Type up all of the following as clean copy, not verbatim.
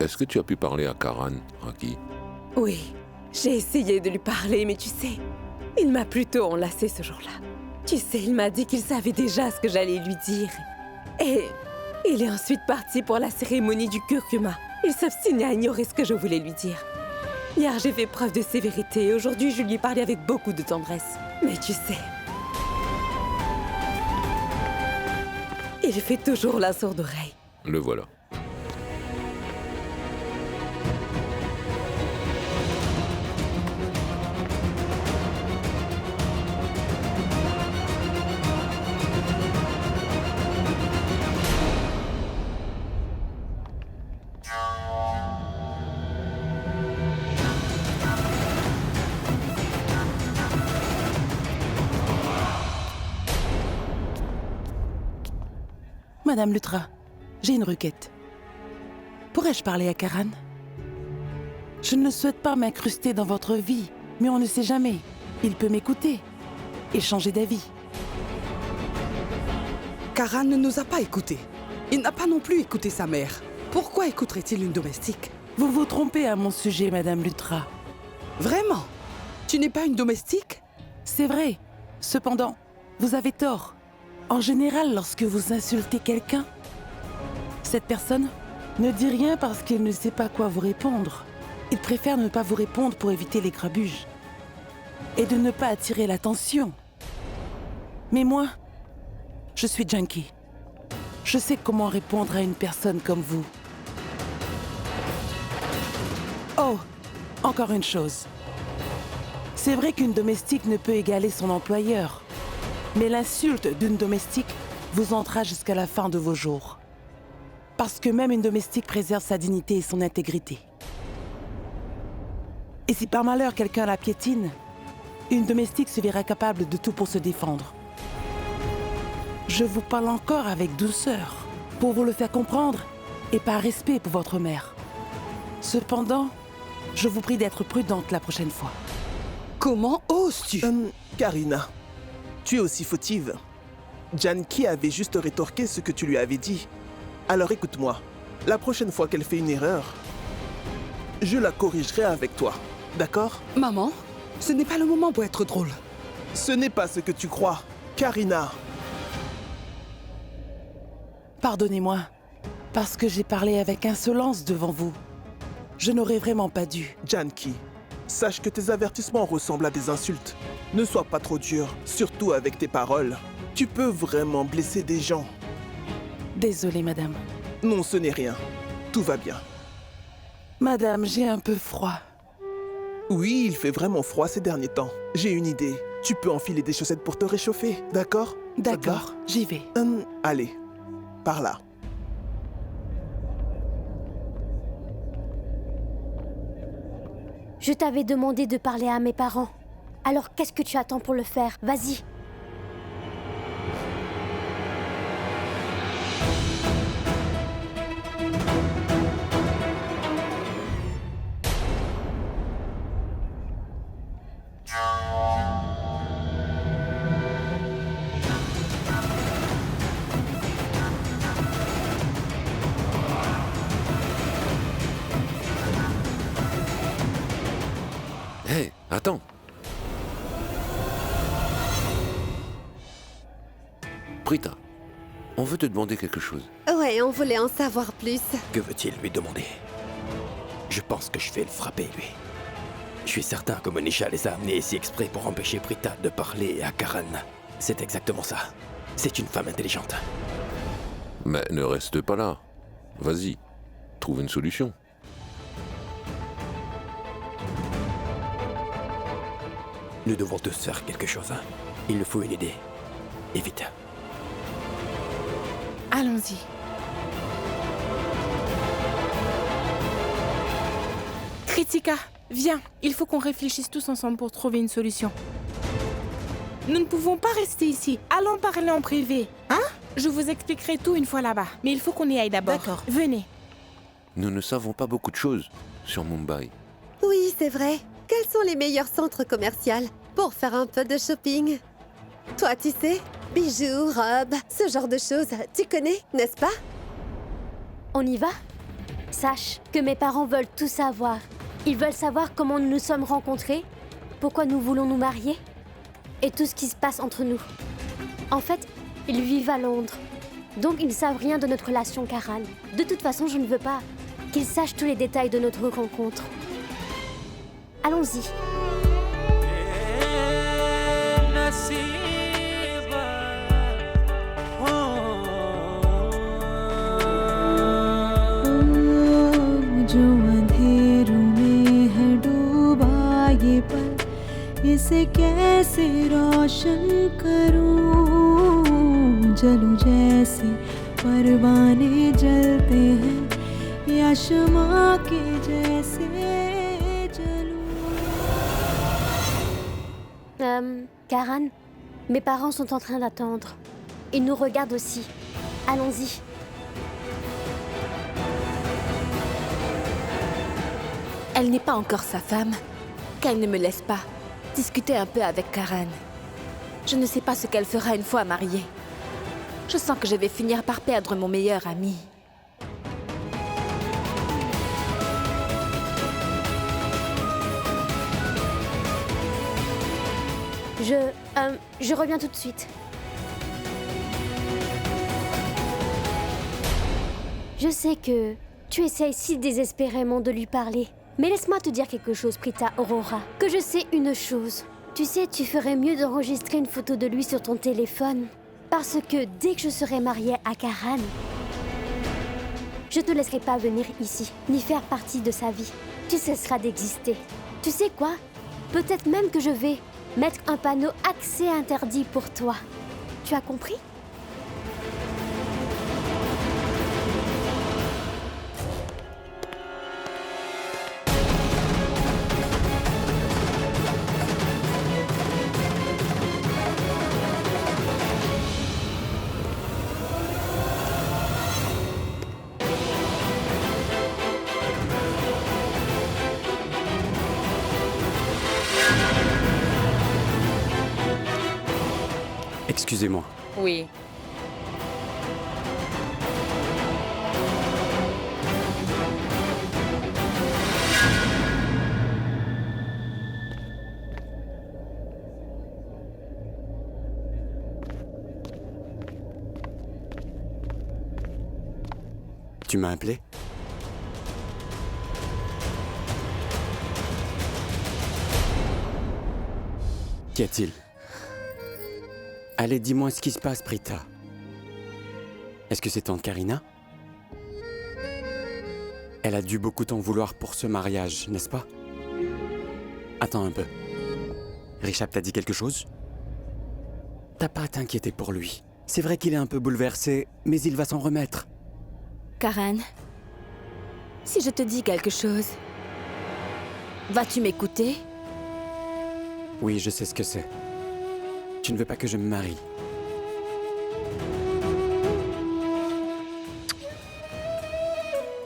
Est-ce que tu as pu parler à Karan, Raki? Oui, j'ai essayé de lui parler, mais tu sais, il m'a plutôt enlacé ce jour-là. Tu sais, il m'a dit qu'il savait déjà ce que j'allais lui dire. Et il est ensuite parti pour la cérémonie du curcuma. Il s'obstinait à ignorer ce que je voulais lui dire. Hier, j'ai fait preuve de sévérité et aujourd'hui, je lui ai parlé avec beaucoup de tendresse. Mais tu sais, il fait toujours la sourde oreille. Le voilà. Madame Lutra, j'ai une requête. Pourrais-je parler à Karan? Je ne souhaite pas m'incruster dans votre vie, mais on ne sait jamais. Il peut m'écouter et changer d'avis. Karan ne nous a pas écoutés. Il n'a pas non plus écouté sa mère. Pourquoi écouterait-il une domestique? Vous vous trompez à mon sujet, Madame Lutra. Vraiment? Tu n'es pas une domestique? C'est vrai. Cependant, vous avez tort. En général, lorsque vous insultez quelqu'un, cette personne ne dit rien parce qu'il ne sait pas quoi vous répondre. Il préfère ne pas vous répondre pour éviter les grabuges et de ne pas attirer l'attention. Mais moi, je suis junkie. Je sais comment répondre à une personne comme vous. Oh, encore une chose. C'est vrai qu'une domestique ne peut égaler son employeur. Mais l'insulte d'une domestique vous entra jusqu'à la fin de vos jours. Parce que même une domestique préserve sa dignité et son intégrité. Et si par malheur quelqu'un la piétine, une domestique se verra capable de tout pour se défendre. Je vous parle encore avec douceur, pour vous le faire comprendre et par respect pour votre mère. Cependant, je vous prie d'être prudente la prochaine fois. Comment oses-tu? Karina, tu es aussi fautive. Janki avait juste rétorqué ce que tu lui avais dit. Alors écoute-moi, la prochaine fois qu'elle fait une erreur, je la corrigerai avec toi, d'accord? Maman, ce n'est pas le moment pour être drôle. Ce n'est pas ce que tu crois, Karina. Pardonnez-moi, parce que j'ai parlé avec insolence devant vous. Je n'aurais vraiment pas dû. Janki, sache que tes avertissements ressemblent à des insultes. Ne sois pas trop dur, surtout avec tes paroles. Tu peux vraiment blesser des gens. Désolée, madame. Non, ce n'est rien. Tout va bien. Madame, j'ai un peu froid. Oui, il fait vraiment froid ces derniers temps. J'ai une idée. Tu peux enfiler des chaussettes pour te réchauffer, d'accord? D'accord, j'y vais. Allez, par là. Je t'avais demandé de parler à mes parents. Alors qu'est-ce que tu attends pour le faire? Vas-y. Hé, attends. Prita, on veut te demander quelque chose. Ouais, on voulait en savoir plus. Que veut-il lui demander? Je pense que je vais le frapper, lui. Je suis certain que Monisha les a amenés ici exprès pour empêcher Prita de parler à Karan. C'est exactement ça. C'est une femme intelligente. Mais ne reste pas là. Vas-y, trouve une solution. Nous devons tous faire quelque chose. Il nous faut une idée. Et vite. Allons-y. Kritika, viens. Il faut qu'on réfléchisse tous ensemble pour trouver une solution. Nous ne pouvons pas rester ici. Allons parler en privé. Hein? Je vous expliquerai tout une fois là-bas. Mais il faut qu'on y aille d'abord. D'accord. Venez. Nous ne savons pas beaucoup de choses sur Mumbai. Oui, c'est vrai. Quels sont les meilleurs centres commerciaux pour faire un peu de shopping? Toi, tu sais, bijoux, robes, ce genre de choses, tu connais, n'est-ce pas? On y va? Sache que mes parents veulent tout savoir. Ils veulent savoir comment nous nous sommes rencontrés, pourquoi nous voulons nous marier, et tout ce qui se passe entre nous. En fait, ils vivent à Londres, donc ils ne savent rien de notre relation, Karan. De toute façon, je ne veux pas qu'ils sachent tous les détails de notre rencontre. Allons-y. जो अंधेरों में है डूबा ये पल, इसे कैसे रोशन करूं? जलूं जैसे परवाने जलते हैं या शमा के जैसे जलूं। Karan, mes parents sont en train d'attendre. Ils nous regardent aussi. Allons-y. Elle n'est pas encore sa femme. Qu'elle ne me laisse pas discuter un peu avec Karan. Je ne sais pas ce qu'elle fera une fois mariée. Je sens que je vais finir par perdre mon meilleur ami. Je reviens tout de suite. Je sais que tu essayes si désespérément de lui parler. Mais laisse-moi te dire quelque chose, Prita Aurora. Que je sais une chose. Tu sais, tu ferais mieux d'enregistrer une photo de lui sur ton téléphone. Parce que dès que je serai mariée à Karan, je te laisserai pas venir ici, ni faire partie de sa vie. Tu cesseras d'exister. Tu sais quoi? Peut-être même que je vais mettre un panneau accès interdit pour toi. Tu as compris? Excusez-moi. Oui. Tu m'as appelé? Qu'y a-t-il? Allez, dis-moi ce qui se passe, Prita. Est-ce que c'est tante Karina? Elle a dû beaucoup t'en vouloir pour ce mariage, n'est-ce pas? Attends un peu. Richard t'a dit quelque chose? T'as pas à t'inquiéter pour lui. C'est vrai qu'il est un peu bouleversé, mais il va s'en remettre. Karan, si je te dis quelque chose, vas-tu m'écouter? Oui, je sais ce que c'est. Tu ne veux pas que je me marie.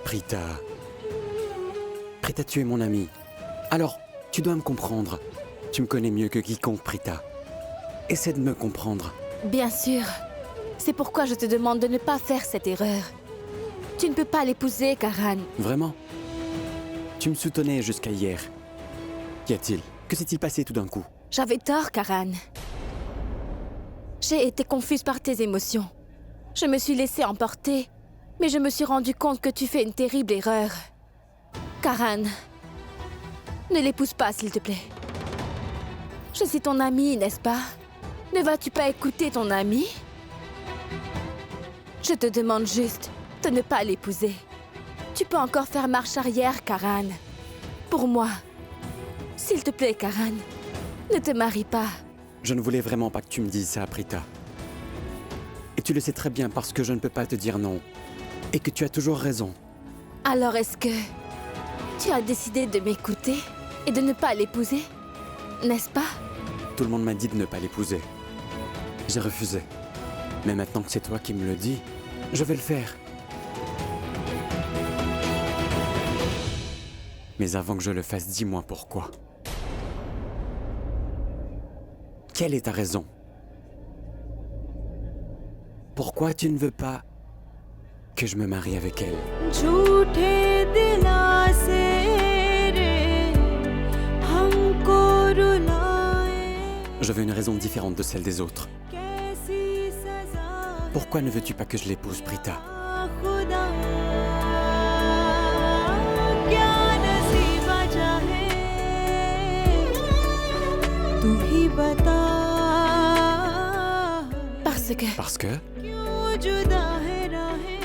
Prita. Prita, tu es mon amie. Alors, tu dois me comprendre. Tu me connais mieux que quiconque, Prita. Essaie de me comprendre. Bien sûr. C'est pourquoi je te demande de ne pas faire cette erreur. Tu ne peux pas l'épouser, Karan. Vraiment? Tu me soutenais jusqu'à hier. Qu'y a-t-il? Que s'est-il passé tout d'un coup? J'avais tort, Karan. J'ai été confuse par tes émotions. Je me suis laissée emporter, mais je me suis rendu compte que tu fais une terrible erreur. Karan, ne l'épouse pas, s'il te plaît. Je suis ton amie, n'est-ce pas? Ne vas-tu pas écouter ton ami? Je te demande juste de ne pas l'épouser. Tu peux encore faire marche arrière, Karan. Pour moi. S'il te plaît, Karan, ne te marie pas. Je ne voulais vraiment pas que tu me dises ça, Prita. Et tu le sais très bien parce que je ne peux pas te dire non. Et que tu as toujours raison. Alors est-ce que tu as décidé de m'écouter et de ne pas l'épouser? N'est-ce pas? Tout le monde m'a dit de ne pas l'épouser. J'ai refusé. Mais maintenant que c'est toi qui me le dis, je vais le faire. Mais avant que je le fasse, dis-moi pourquoi. Quelle est ta raison? Pourquoi tu ne veux pas que je me marie avec elle. झूठे दिलासे रे हमको रुलाए Je veux une raison différente de celle des autres. कैसी सजा Pourquoi ne veux-tu pas que je l'épouse, Prita? खुदा क्या नसीबा चाहे तू ही बता Parce que क्यों जुदा है राहें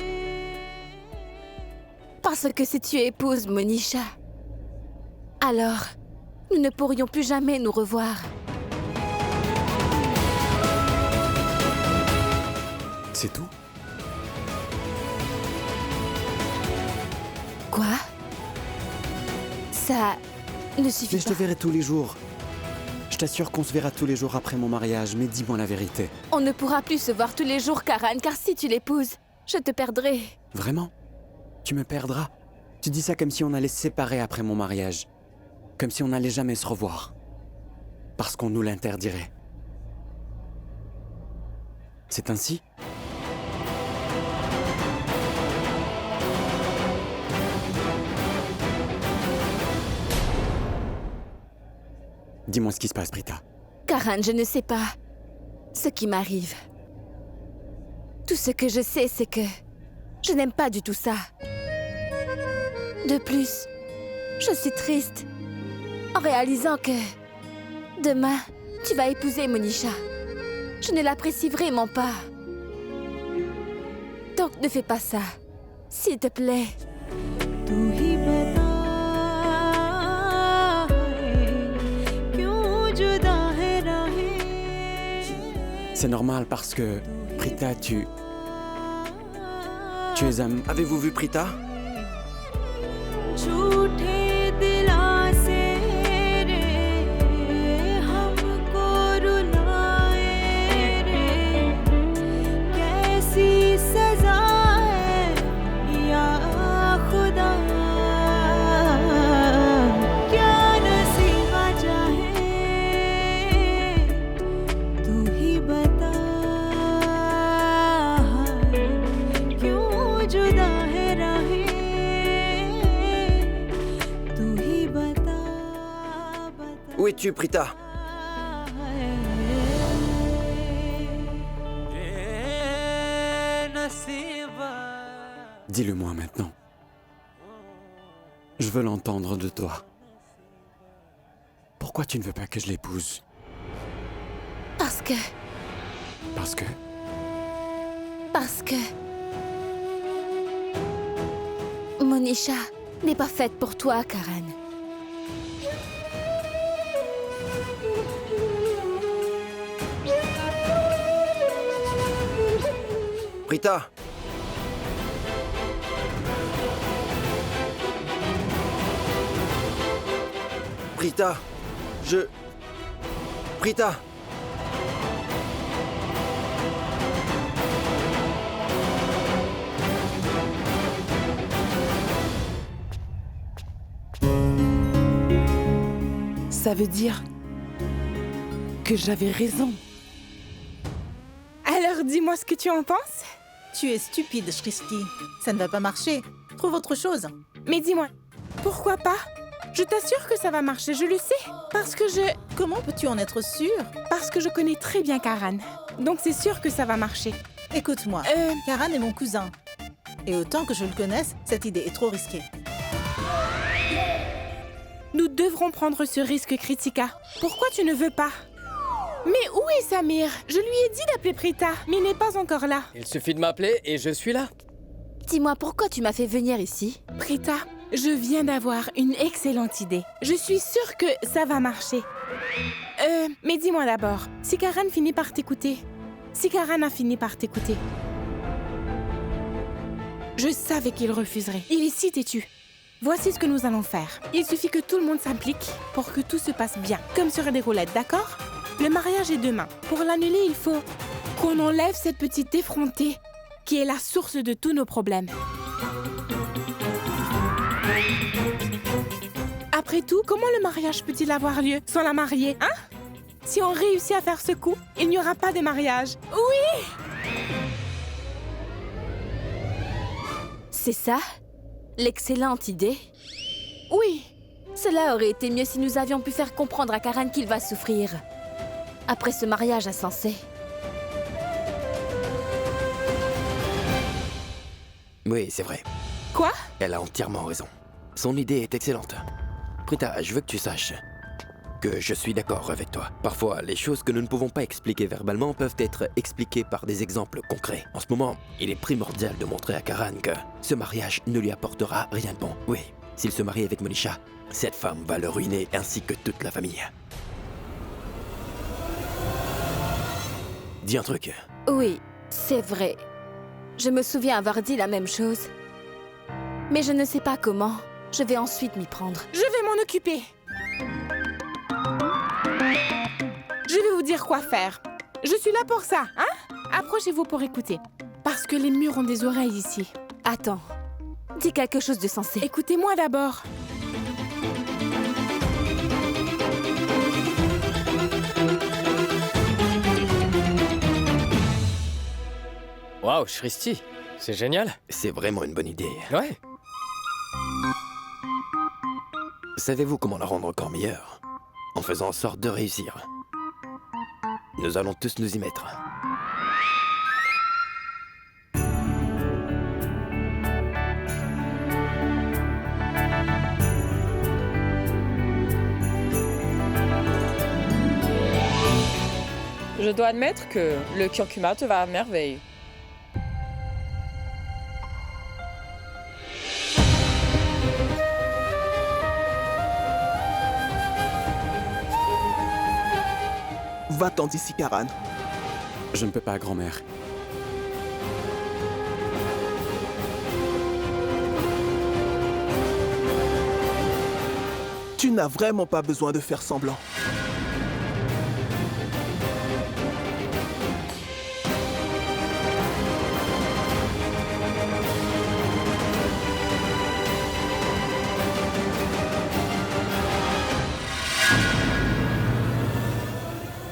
Parce que si tu épouses Monisha, alors nous ne pourrions plus jamais nous revoir. C'est tout? Quoi? Ça ne suffit Mais je te verrai tous les jours. Je t'assure qu'on se verra tous les jours après mon mariage, mais dis-moi la vérité. On ne pourra plus se voir tous les jours, Karan, car si tu l'épouses, je te perdrai. Vraiment? Tu me perdras? Tu dis ça comme si on allait se séparer après mon mariage. Comme si on n'allait jamais se revoir. Parce qu'on nous l'interdirait. C'est ainsi? Dis-moi ce qui se passe, Prita. Karan, je ne sais pas ce qui m'arrive. Tout ce que je sais, c'est que je n'aime pas du tout ça. De plus, je suis triste en réalisant que demain, tu vas épouser Monisha. Je ne l'apprécie vraiment pas. Donc ne fais pas ça, s'il te plaît. तू ही बता क्यों जुदा है राहें C'est normal parce que, Prita, tu es un... Avez-vous vu Prita? झूठे दिलासे रे हमको रुलाए रे कैसी सजा है या खुदा क्या नसीबा चाहे तू ही बता क्यों जुदा है राहें Où es-tu, Prita? Dis-le-moi maintenant. Je veux l'entendre de toi. Pourquoi tu ne veux pas que je l'épouse? Parce que... Parce que... Parce que... Monisha n'est pas faite pour toi, Karan. Prita! Prita! Prita! Ça veut dire que j'avais raison. Alors dis-moi ce que tu en penses. Tu es stupide, Shristi. Ça ne va pas marcher. Trouve autre chose. Mais dis-moi, pourquoi pas? Je t'assure que ça va marcher, je le sais. Parce que je... Comment peux-tu en être sûre? Parce que je connais très bien Karan. Donc c'est sûr que ça va marcher. Écoute-moi, Karan est mon cousin. Et autant que je le connaisse, cette idée est trop risquée. Nous devrons prendre ce risque, Kritika. Pourquoi tu ne veux pas? Mais où est Samir? Je lui ai dit d'appeler Prita, mais il n'est pas encore là. Il suffit de m'appeler et je suis là. Dis-moi, pourquoi tu m'as fait venir ici? Prita, je viens d'avoir une excellente idée. Je suis sûre que ça va marcher. Mais dis-moi d'abord, si Karan finit par t'écouter, si Karan a fini par t'écouter, je savais qu'il refuserait. Il est si têtu. Voici ce que nous allons faire. Il suffit que tout le monde s'implique pour que tout se passe bien, comme sur des roulettes, d'accord? Le mariage est demain. Pour l'annuler, il faut qu'on enlève cette petite effrontée qui est la source de tous nos problèmes. Après tout, comment le mariage peut-il avoir lieu sans la mariée, hein? Si on réussit à faire ce coup, il n'y aura pas de mariage. Oui! C'est ça? L'excellente idée? Oui. Cela aurait été mieux si nous avions pu faire comprendre à Karan qu'il va souffrir. Après ce mariage insensé. Oui, c'est vrai. Quoi? Elle a entièrement raison. Son idée est excellente. Prita, je veux que tu saches que je suis d'accord avec toi. Parfois, les choses que nous ne pouvons pas expliquer verbalement peuvent être expliquées par des exemples concrets. En ce moment, il est primordial de montrer à Karan que ce mariage ne lui apportera rien de bon. Oui, s'il se marie avec Monisha, cette femme va le ruiner ainsi que toute la famille. Dis un truc. Oui, c'est vrai. Je me souviens avoir dit la même chose. Mais je ne sais pas comment. Je vais ensuite m'y prendre. Je vais m'en occuper. Je vais vous dire quoi faire. Je suis là pour ça, hein? Approchez-vous pour écouter. Parce que les murs ont des oreilles ici. Attends. Dis quelque chose de sensé. Écoutez-moi d'abord. Waouh, Shristi, c'est génial. C'est vraiment une bonne idée. Ouais. Savez-vous comment la rendre encore meilleure? En faisant en sorte de réussir. Nous allons tous nous y mettre. Je dois admettre que le curcuma te va à merveille. Va-t'en d'ici, Karan. Je ne peux pas, grand-mère. Tu n'as vraiment pas besoin de faire semblant.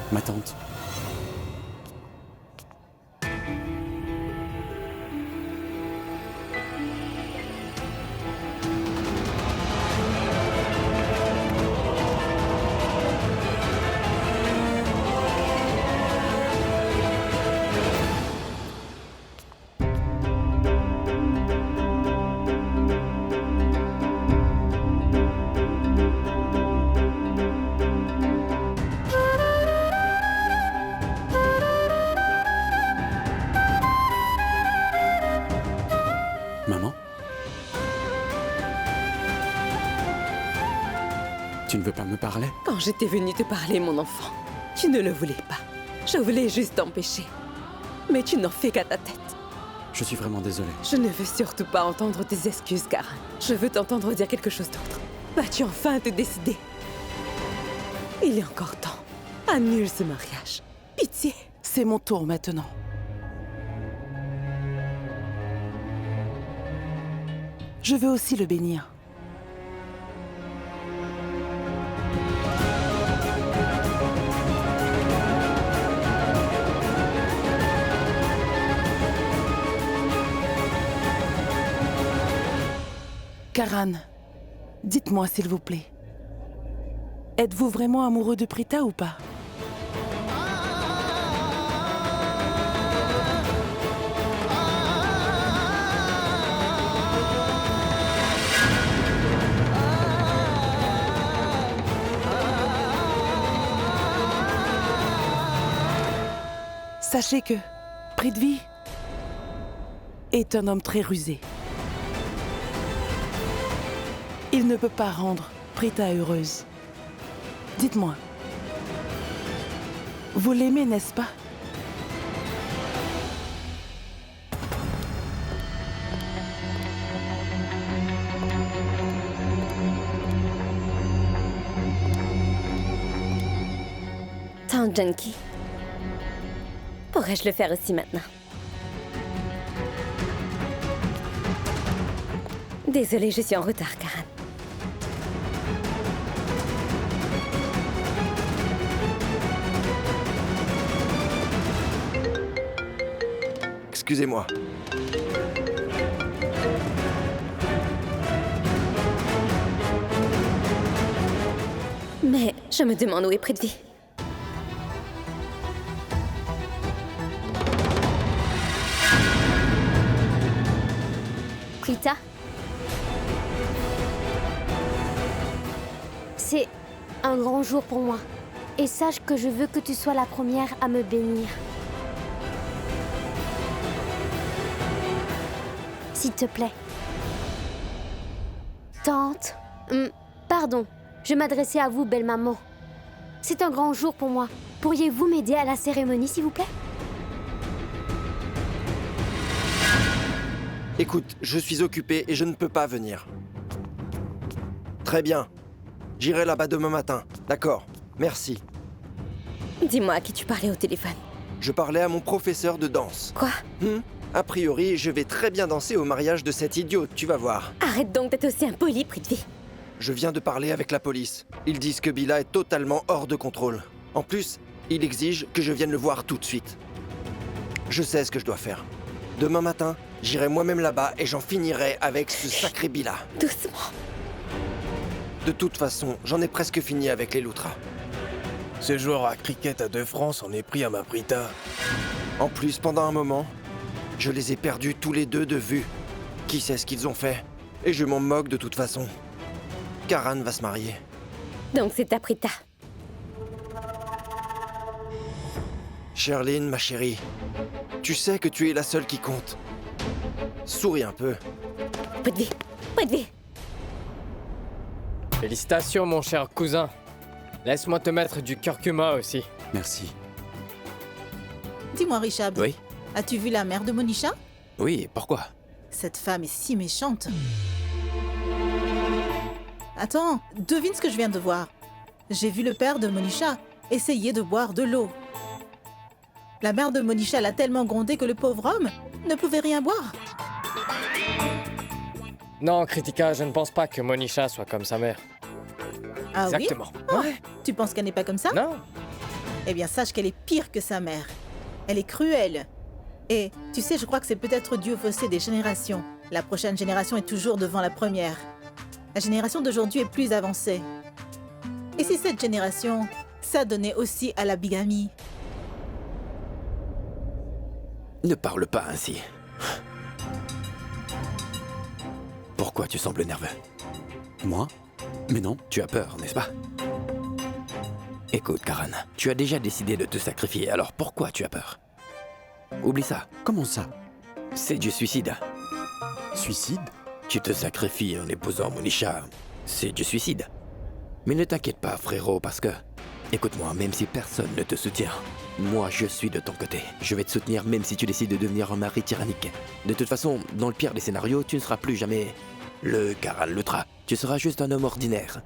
Ma tante. Maman? Tu ne veux pas me parler? Quand j'étais venue te parler, mon enfant, tu ne le voulais pas. Je voulais juste t'empêcher. Mais tu n'en fais qu'à ta tête. Je suis vraiment désolé. Je ne veux surtout pas entendre tes excuses, Karan. Je veux t'entendre dire quelque chose d'autre. Vas-tu enfin te décider? Il est encore temps. Annule ce mariage. Pitié. C'est mon tour maintenant. Je veux aussi le bénir. Karan, dites-moi s'il vous plaît. Êtes-vous vraiment amoureux de Prita ou pas? Sachez que Prithvi est un homme très rusé. Il ne peut pas rendre Prita heureuse. Dites-moi, vous l'aimez, n'est-ce pas? Tante Janki, pourrais-je le faire aussi maintenant? Désolée, je suis en retard, Karan. Excusez-moi. Je me demande où est Prithvi. Prita, c'est un grand jour pour moi. Et sache que je veux que tu sois la première à me bénir. S'il te plaît. Tante. Pardon, je m'adressais à vous, belle maman. C'est un grand jour pour moi. Pourriez-vous m'aider à la cérémonie, s'il vous plaît? Écoute, je suis occupé et je ne peux pas venir. Très bien. J'irai là-bas demain matin. D'accord. Merci. Dis-moi à qui tu parlais au téléphone. Je parlais à mon professeur de danse. Quoi? A priori, je vais très bien danser au mariage de cette idiote, tu vas voir. Arrête donc d'être aussi impoli, Prithvi. Je viens de parler avec la police. Ils disent que Bila est totalement hors de contrôle. En plus, il exige que je vienne le voir tout de suite. Je sais ce que je dois faire. Demain matin, j'irai moi-même là-bas et j'en finirai avec ce sacré Bila. Doucement. De toute façon, j'en ai presque fini avec les loutras. Ce joueur à cricket à 2 francs s'en est pris à ma Prita. En plus, pendant un moment, je les ai perdus tous les deux de vue. Qui sait ce qu'ils ont fait? Et je m'en moque de toute façon. Karan va se marier. Donc c'est ta Prita. Sherline, ma chérie, tu sais que tu es la seule qui compte. Souris un peu. Prithvi, Prithvi. Félicitations, mon cher cousin. Laisse-moi te mettre du curcuma aussi. Merci. Dis-moi, Richard. Oui? As-tu vu la mère de Monisha? Oui, pourquoi? Cette femme est si méchante. Attends, devine ce que je viens de voir. J'ai vu le père de Monisha essayer de boire de l'eau. La mère de Monisha l'a tellement grondé que le pauvre homme ne pouvait rien boire. Non, Kritika, je ne pense pas que Monisha soit comme sa mère. Ah Exactement. oui? Oh, tu penses qu'elle n'est pas comme ça? Non. Eh bien, sache qu'elle est pire que sa mère. Elle est cruelle. Et tu sais, je crois que c'est peut-être dû au fossé des générations. La prochaine génération est toujours devant la première. La génération d'aujourd'hui est plus avancée. Et si cette génération s'adonnait aussi à la bigamie? Ne parle pas ainsi. Pourquoi tu sembles nerveux? Moi? Mais non. Tu as peur, n'est-ce pas? Écoute, Karan, tu as déjà décidé de te sacrifier, alors pourquoi tu as peur? Oublie ça. Comment ça? C'est du suicide. Suicide? Tu te sacrifies en épousant Monisha. C'est du suicide. Mais ne t'inquiète pas, frérot, parce que... Écoute-moi, même si personne ne te soutient, moi, je suis de ton côté. Je vais te soutenir même si tu décides de devenir un mari tyrannique. De toute façon, dans le pire des scénarios, tu ne seras plus jamais le Karan Lutra. Tu seras juste un homme ordinaire.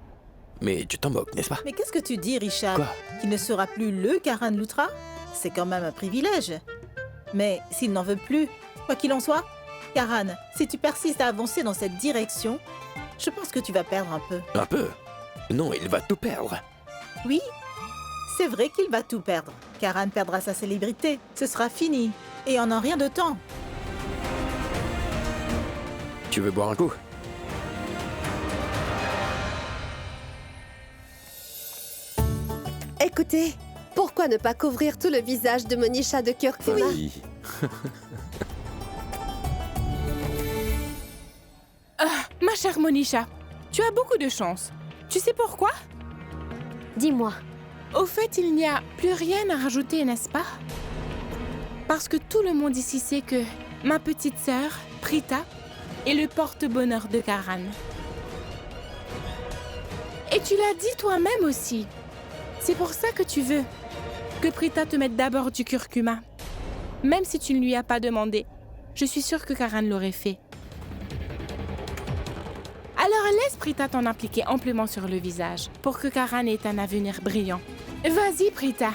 Mais tu t'en moques, n'est-ce pas? Mais qu'est-ce que tu dis, Richard? Quoi? Qu'il ne sera plus le Karan Lutra? C'est quand même un privilège. Mais s'il n'en veut plus, quoi qu'il en soit, Karan, si tu persistes à avancer dans cette direction, je pense que tu vas perdre un peu. Un peu? Non, il va tout perdre. Oui, c'est vrai qu'il va tout perdre. Karan perdra sa célébrité. Ce sera fini. Et en un rien de temps. Tu veux boire un coup? Écoutez, pourquoi ne pas couvrir tout le visage de Monisha de curcuma? Vas-y. Ma chère Monisha, tu as beaucoup de chance. Tu sais pourquoi? Dis-moi. Au fait, il n'y a plus rien à rajouter, n'est-ce pas? Parce que tout le monde ici sait que ma petite sœur, Prita, est le porte-bonheur de Karan. Et tu l'as dit toi-même aussi. C'est pour ça que tu veux que Prita te mette d'abord du curcuma. Même si tu ne lui as pas demandé, je suis sûre que Karan l'aurait fait. Alors laisse Prita t'en appliquer amplement sur le visage pour que Karan ait un avenir brillant. Vas-y, Prita.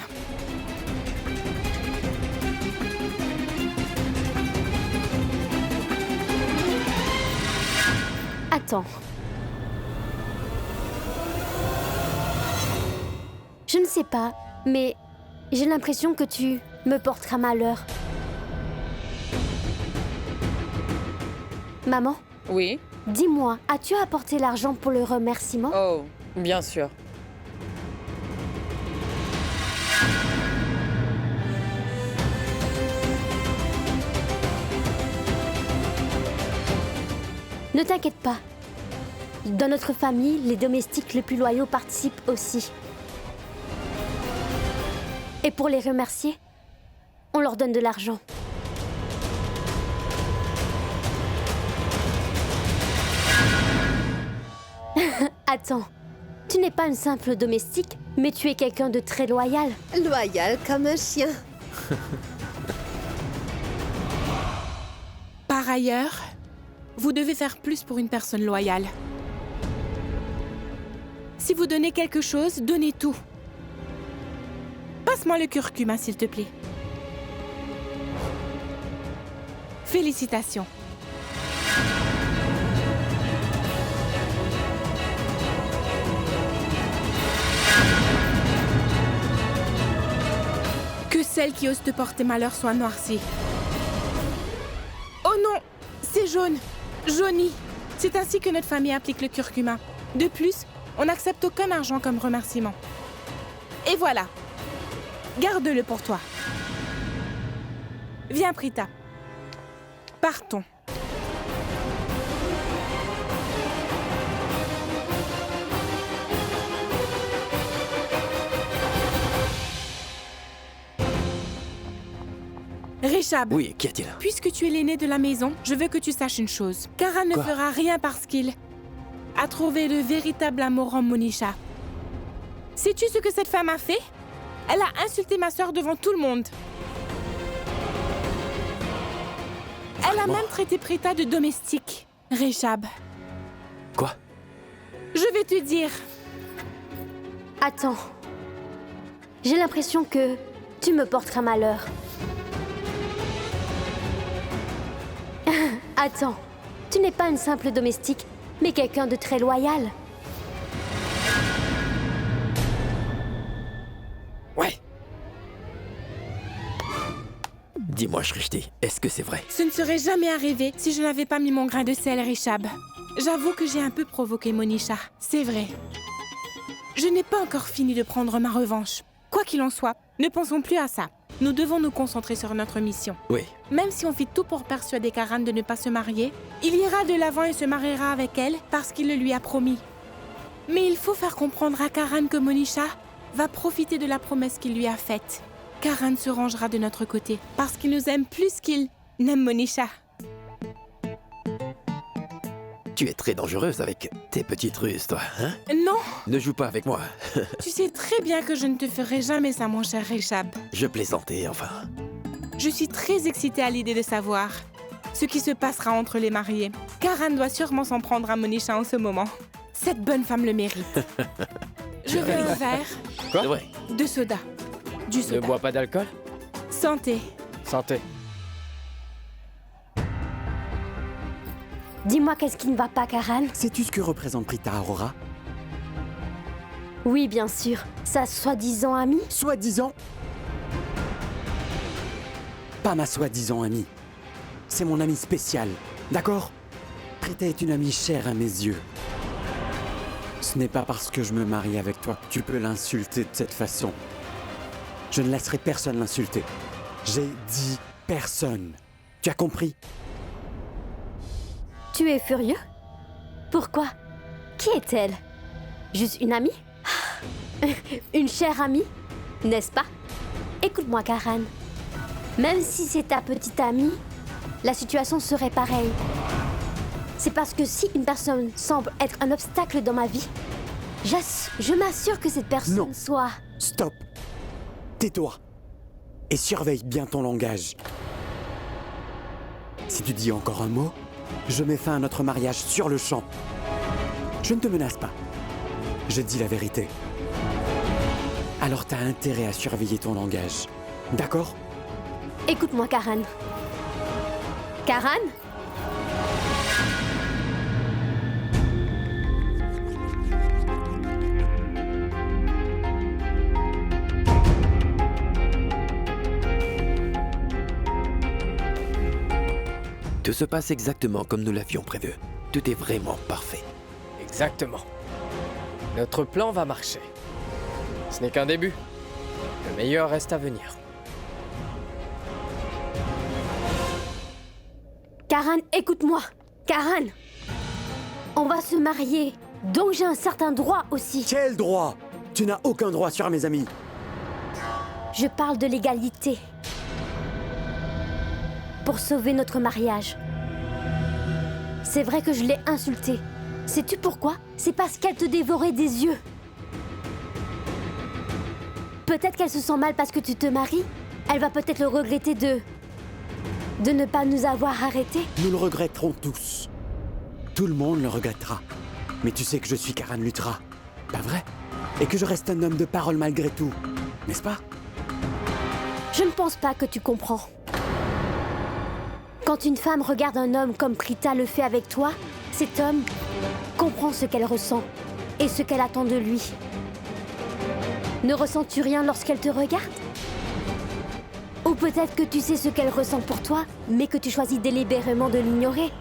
Attends. Je ne sais pas, mais j'ai l'impression que tu me porteras malheur. Maman? Oui? Dis-moi, as-tu apporté l'argent pour le remerciement? Oh, bien sûr. Ne t'inquiète pas. Dans notre famille, les domestiques les plus loyaux participent aussi. Et pour les remercier, on leur donne de l'argent. Attends, tu n'es pas une simple domestique, mais tu es quelqu'un de très loyal. Loyal comme un chien. Par ailleurs, vous devez faire plus pour une personne loyale. Si vous donnez quelque chose, donnez tout. Passe-moi le curcuma, s'il te plaît. Félicitations. Que celle qui ose te porter malheur soit noircie. Oh non, c'est jaune. Jauni. C'est ainsi que notre famille applique le curcuma. De plus, on n'accepte aucun argent comme remerciement. Et voilà. Garde-le pour toi. Viens, Prita. Partons. Richab. Oui, qu'y a-t-il? Puisque tu es l'aîné de la maison, je veux que tu saches une chose. Karan ne Quoi? fera rien parce qu'il a trouvé le véritable amour en Monisha. Sais-tu ce que cette femme a fait? Elle a insulté ma sœur devant tout le monde. Elle a même traité Prita de domestique. Richab. Quoi? Je vais te dire. Attends. J'ai l'impression que tu me porteras malheur. Attends. Tu n'es pas une simple domestique, mais quelqu'un de très loyal. Ouais. Dis-moi, Shrishti, est-ce que c'est vrai? Ce ne serait jamais arrivé si je n'avais pas mis mon grain de sel, Richab. J'avoue que j'ai un peu provoqué Monisha, c'est vrai. Je n'ai pas encore fini de prendre ma revanche. Quoi qu'il en soit, ne pensons plus à ça. Nous devons nous concentrer sur notre mission. Oui. Même si on fait tout pour persuader Karan de ne pas se marier, il ira de l'avant et se mariera avec elle parce qu'il le lui a promis. Mais il faut faire comprendre à Karan que Monisha va profiter de la promesse qu'il lui a faite. Karan se rangera de notre côté parce qu'il nous aime plus qu'il n'aime Monisha. Tu es très dangereuse avec tes petites ruses, toi, hein? Non! Ne joue pas avec moi. Tu sais très bien que je ne te ferai jamais ça, mon cher Richab. Je plaisantais, enfin. Je suis très excitée à l'idée de savoir ce qui se passera entre les mariés. Karan doit sûrement s'en prendre à Monisha en ce moment. Cette bonne femme le mérite. Je veux un verre Quoi? de soda. Du soda. Ne bois pas d'alcool? Santé. Santé. Dis-moi qu'est-ce qui ne va pas, Karan? Sais-tu ce que représente Prita Aurora? Oui, bien sûr. Sa soi-disant amie? Soi-disant? Pas ma soi-disant amie. C'est mon amie spéciale, d'accord? Prita est une amie chère à mes yeux. Ce n'est pas parce que je me marie avec toi que tu peux l'insulter de cette façon. Je ne laisserai personne l'insulter. J'ai dit personne. Tu as compris? Tu es furieux? Pourquoi? Qui est-elle? Juste une amie? Une chère amie? N'est-ce pas? Écoute-moi, Karan. Même si c'est ta petite amie, la situation serait pareille. C'est parce que si une personne semble être un obstacle dans ma vie, je m'assure que cette personne soit... Stop! Tais-toi! Et surveille bien ton langage. Si tu dis encore un mot, je mets fin à notre mariage sur le champ. Je ne te menace pas. Je dis la vérité. Alors t'as intérêt à surveiller ton langage. D'accord? Écoute-moi, Karan. Karan? Tout se passe exactement comme nous l'avions prévu. Tout est vraiment parfait. Exactement. Notre plan va marcher. Ce n'est qu'un début. Le meilleur reste à venir. Karan, écoute-moi. Karan, On va se marier, donc j'ai un certain droit aussi. Quel droit? Tu n'as aucun droit sur mes amis. Je parle de l'égalité. Pour sauver notre mariage. C'est vrai que je l'ai insultée. Sais-tu pourquoi? C'est parce qu'elle te dévorait des yeux. Peut-être qu'elle se sent mal parce que tu te maries. Elle va peut-être le regretter de ne pas nous avoir arrêtés. Nous le regretterons tous. Tout le monde le regrettera. Mais tu sais que je suis Karan Luthra, pas vrai? Et que je reste un homme de parole malgré tout, n'est-ce pas? Je ne pense pas que tu comprends. Quand une femme regarde un homme comme Prita le fait avec toi, cet homme comprend ce qu'elle ressent et ce qu'elle attend de lui. Ne ressens-tu rien lorsqu'elle te regarde? Ou peut-être que tu sais ce qu'elle ressent pour toi, mais que tu choisis délibérément de l'ignorer.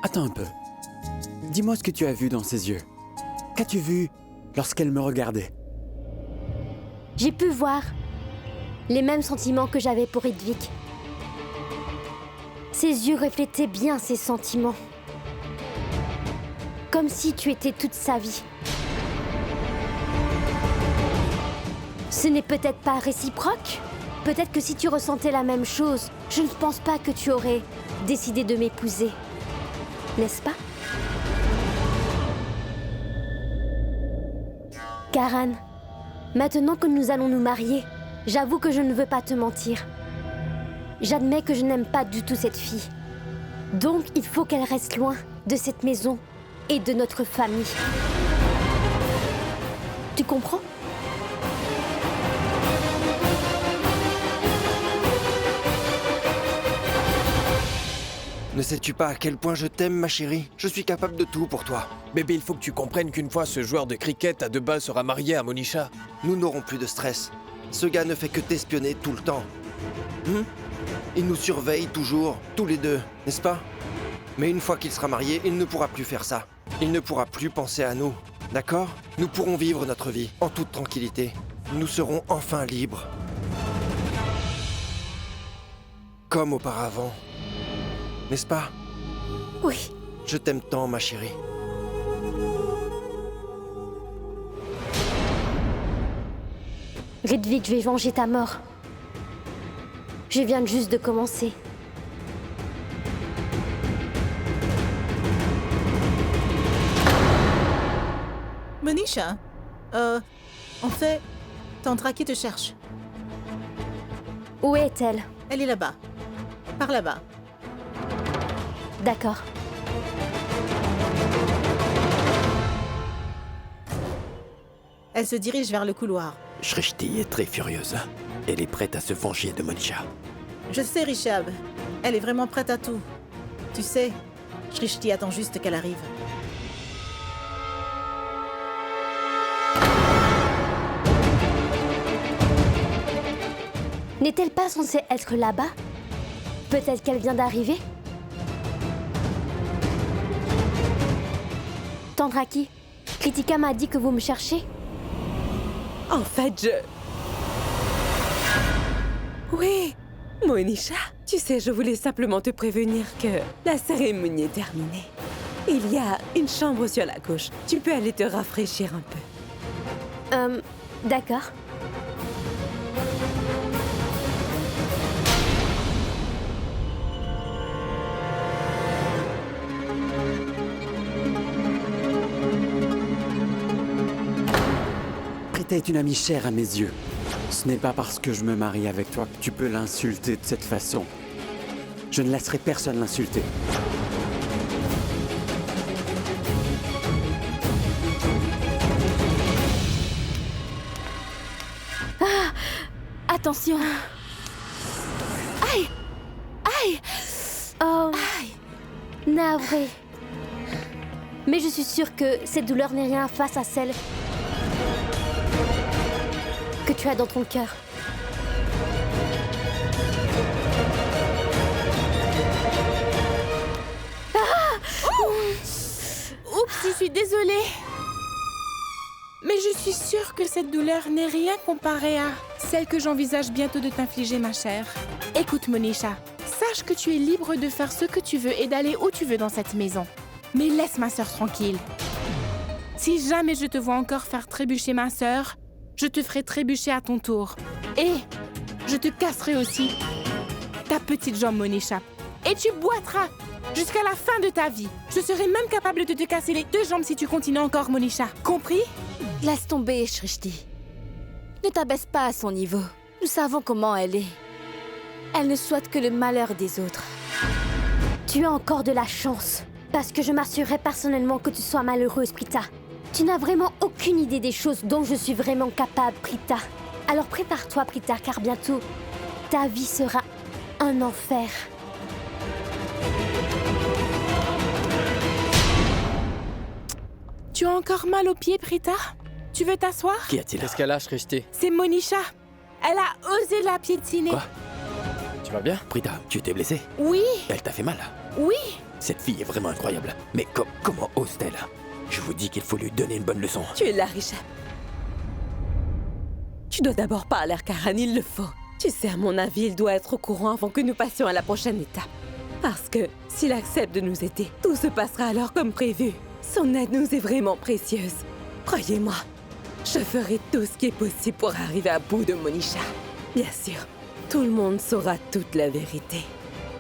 Attends un peu. Dis-moi ce que tu as vu dans ses yeux. Qu'as-tu vu lorsqu'elle me regardait? J'ai pu voir les mêmes sentiments que j'avais pour Hedwig. Ses yeux reflétaient bien ses sentiments. Comme si tu étais toute sa vie. Ce n'est peut-être pas réciproque. Peut-être que si tu ressentais la même chose, je ne pense pas que tu aurais décidé de m'épouser. N'est-ce pas? Karan, maintenant que nous allons nous marier, j'avoue que je ne veux pas te mentir. J'admets que je n'aime pas du tout cette fille. Donc il faut qu'elle reste loin de cette maison et de notre famille. Tu comprends? Ne sais-tu pas à quel point je t'aime, ma chérie? Je suis capable de tout pour toi. Bébé, il faut que tu comprennes qu'une fois ce joueur de cricket à 2 balles sera marié à Monisha. Nous n'aurons plus de stress. Ce gars ne fait que t'espionner tout le temps. Il nous surveille toujours, tous les deux, n'est-ce pas? Mais une fois qu'il sera marié, il ne pourra plus faire ça. Il ne pourra plus penser à nous, d'accord? Nous pourrons vivre notre vie en toute tranquillité. Nous serons enfin libres. Comme auparavant. N'est-ce pas? Oui. Je t'aime tant, ma chérie. Hedwig, je vais venger ta mort. Je viens juste de commencer. Monisha, en fait, Tandraki te cherche. Où est-elle? Elle est là-bas. Par là-bas. D'accord. Elle se dirige vers le couloir. Shrishti est très furieuse. Elle est prête à se venger de Monisha. Je sais, Rishab. Elle est vraiment prête à tout. Tu sais, Shrishti attend juste qu'elle arrive. N'est-elle pas censée être là-bas? Peut-être qu'elle vient d'arriver? Tandraki, Kritika m'a dit que vous me cherchez. En fait, Oui, Monisha, tu sais, je voulais simplement te prévenir que la cérémonie est terminée. Il y a une chambre sur la gauche. Tu peux aller te rafraîchir un peu. D'accord. Prita est une amie chère à mes yeux. Ce n'est pas parce que je me marie avec toi que tu peux l'insulter de cette façon. Je ne laisserai personne l'insulter. Attention. Aïe. Aïe. Oh. Navré. Mais je suis sûre que cette douleur n'est rien face à celle que tu as dans ton cœur. Oups, je suis désolée. Mais je suis sûre que cette douleur n'est rien comparée à celle que j'envisage bientôt de t'infliger, ma chère. Écoute, Monisha, sache que tu es libre de faire ce que tu veux et d'aller où tu veux dans cette maison. Mais laisse ma sœur tranquille. Si jamais je te vois encore faire trébucher ma sœur, je te ferai trébucher à ton tour. Et je te casserai aussi ta petite jambe, Monisha. Et tu boiteras jusqu'à la fin de ta vie. Je serai même capable de te casser les 2 jambes si tu continues encore, Monisha. Compris? Laisse tomber, Shrishti. Ne t'abaisse pas à son niveau. Nous savons comment elle est. Elle ne souhaite que le malheur des autres. Tu as encore de la chance. Parce que je m'assurerai personnellement que tu sois malheureuse, Prita. Tu n'as vraiment aucune idée des choses dont je suis vraiment capable, Prita. Alors prépare-toi, Prita, car bientôt, ta vie sera un enfer. Tu as encore mal aux pieds, Prita? Tu veux t'asseoir? Qu'y a-t-il? Qu'est-ce qu'elle a, Shrishti? C'est Monisha. Elle a osé la piétiner. Quoi? Tu vas bien? Prita, tu t'es blessée? Oui. Elle t'a fait mal? Oui. Cette fille est vraiment incroyable. Mais comment ose-t-elle? Je vous dis qu'il faut lui donner une bonne leçon. Tu es là, Risha. Tu dois d'abord parler à Karan, il le faut. Tu sais, à mon avis, il doit être au courant avant que nous passions à la prochaine étape. Parce que s'il accepte de nous aider, tout se passera alors comme prévu. Son aide nous est vraiment précieuse. Croyez-moi, je ferai tout ce qui est possible pour arriver à bout de Monisha. Bien sûr, tout le monde saura toute la vérité.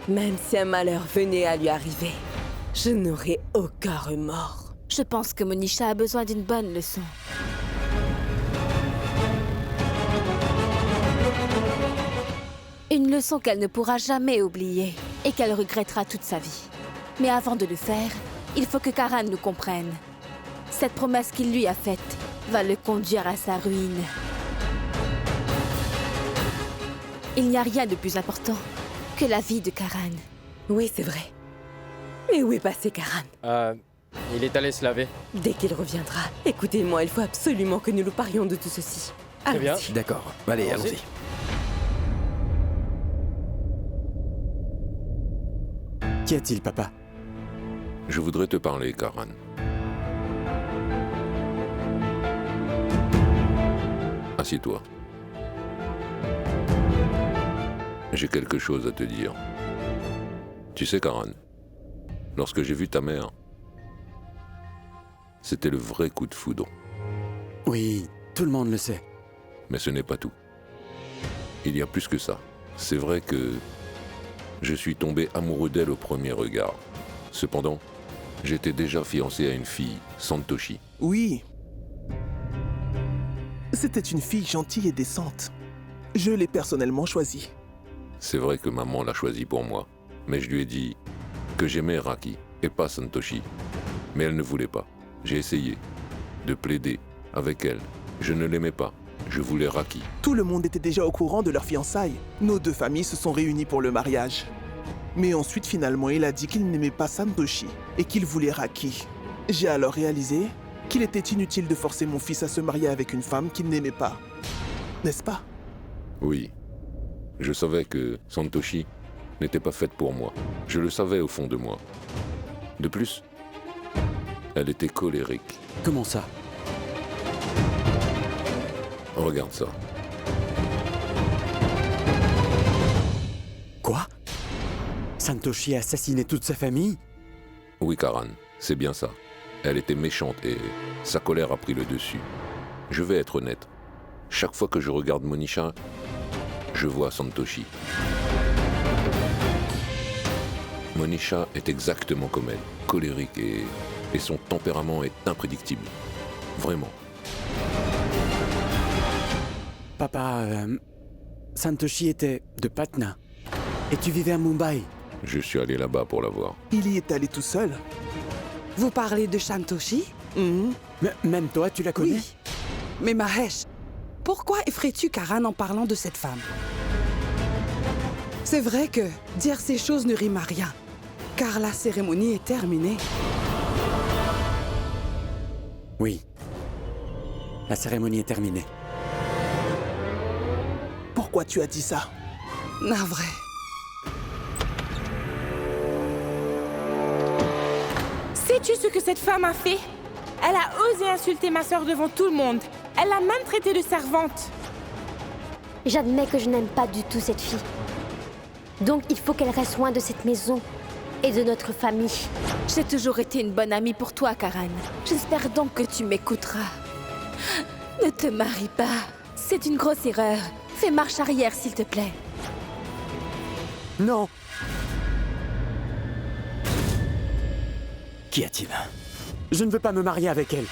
Même si un malheur venait à lui arriver, je n'aurai aucun remords. Je pense que Monisha a besoin d'une bonne leçon. Une leçon qu'elle ne pourra jamais oublier et qu'elle regrettera toute sa vie. Mais avant de le faire, il faut que Karan nous comprenne. Cette promesse qu'il lui a faite va le conduire à sa ruine. Il n'y a rien de plus important que la vie de Karan. Oui, c'est vrai. Mais où est passé Karan? Il est allé se laver. Dès qu'il reviendra, écoutez-moi, il faut absolument que nous lui parlions de tout ceci. Très bien. D'accord. Allez, allons-y. Qu'y a-t-il, papa? Je voudrais te parler, Karan. Assieds-toi. J'ai quelque chose à te dire. Tu sais, Karan, lorsque j'ai vu ta mère, c'était le vrai coup de foudre. Oui, tout le monde le sait. Mais ce n'est pas tout. Il y a plus que ça. C'est vrai que je suis tombé amoureux d'elle au premier regard. Cependant, j'étais déjà fiancé à une fille, Santoshi. Oui. C'était une fille gentille et décente. Je l'ai personnellement choisie. C'est vrai que maman l'a choisie pour moi, mais je lui ai dit que j'aimais Raki et pas Santoshi. Mais elle ne voulait pas. J'ai essayé de plaider avec elle. Je ne l'aimais pas. Je voulais Raki. Tout le monde était déjà au courant de leur fiançailles. Nos 2 familles se sont réunies pour le mariage. Mais ensuite, finalement, il a dit qu'il n'aimait pas Santoshi et qu'il voulait Raki. J'ai alors réalisé qu'il était inutile de forcer mon fils à se marier avec une femme qu'il n'aimait pas. N'est-ce pas? Oui. Je savais que Santoshi n'était pas faite pour moi. Je le savais au fond de moi. De plus, elle était colérique. Comment ça? Regarde ça. Quoi? Santoshi a assassiné toute sa famille? Oui, Karan, c'est bien ça. Elle était méchante et sa colère a pris le dessus. Je vais être honnête. Chaque fois que je regarde Monisha, je vois Santoshi. Monisha est exactement comme elle, colérique et son tempérament est imprédictible. Vraiment. Papa, Santoshi était de Patna. Et tu vivais à Mumbai. Je suis allé là-bas pour la voir. Il y est allé tout seul. Vous parlez de Santoshi? Même toi, tu la connais? Oui. Mais Mahesh, pourquoi effraies-tu Karan en parlant de cette femme? C'est vrai que dire ces choses ne rime à rien, car la cérémonie est terminée. Oui. La cérémonie est terminée. Pourquoi tu as dit ça? Navré. Sais-tu ce que cette femme a fait? Elle a osé insulter ma sœur devant tout le monde. Elle l'a même traitée de servante. J'admets que je n'aime pas du tout cette fille. Donc il faut qu'elle reste loin de cette maison et de notre famille. J'ai toujours été une bonne amie pour toi, Karan. J'espère donc que tu m'écouteras. Ne te marie pas. C'est une grosse erreur. Fais marche arrière, s'il te plaît. Non. Qu'y a-t-il? Je ne veux pas me marier avec elle.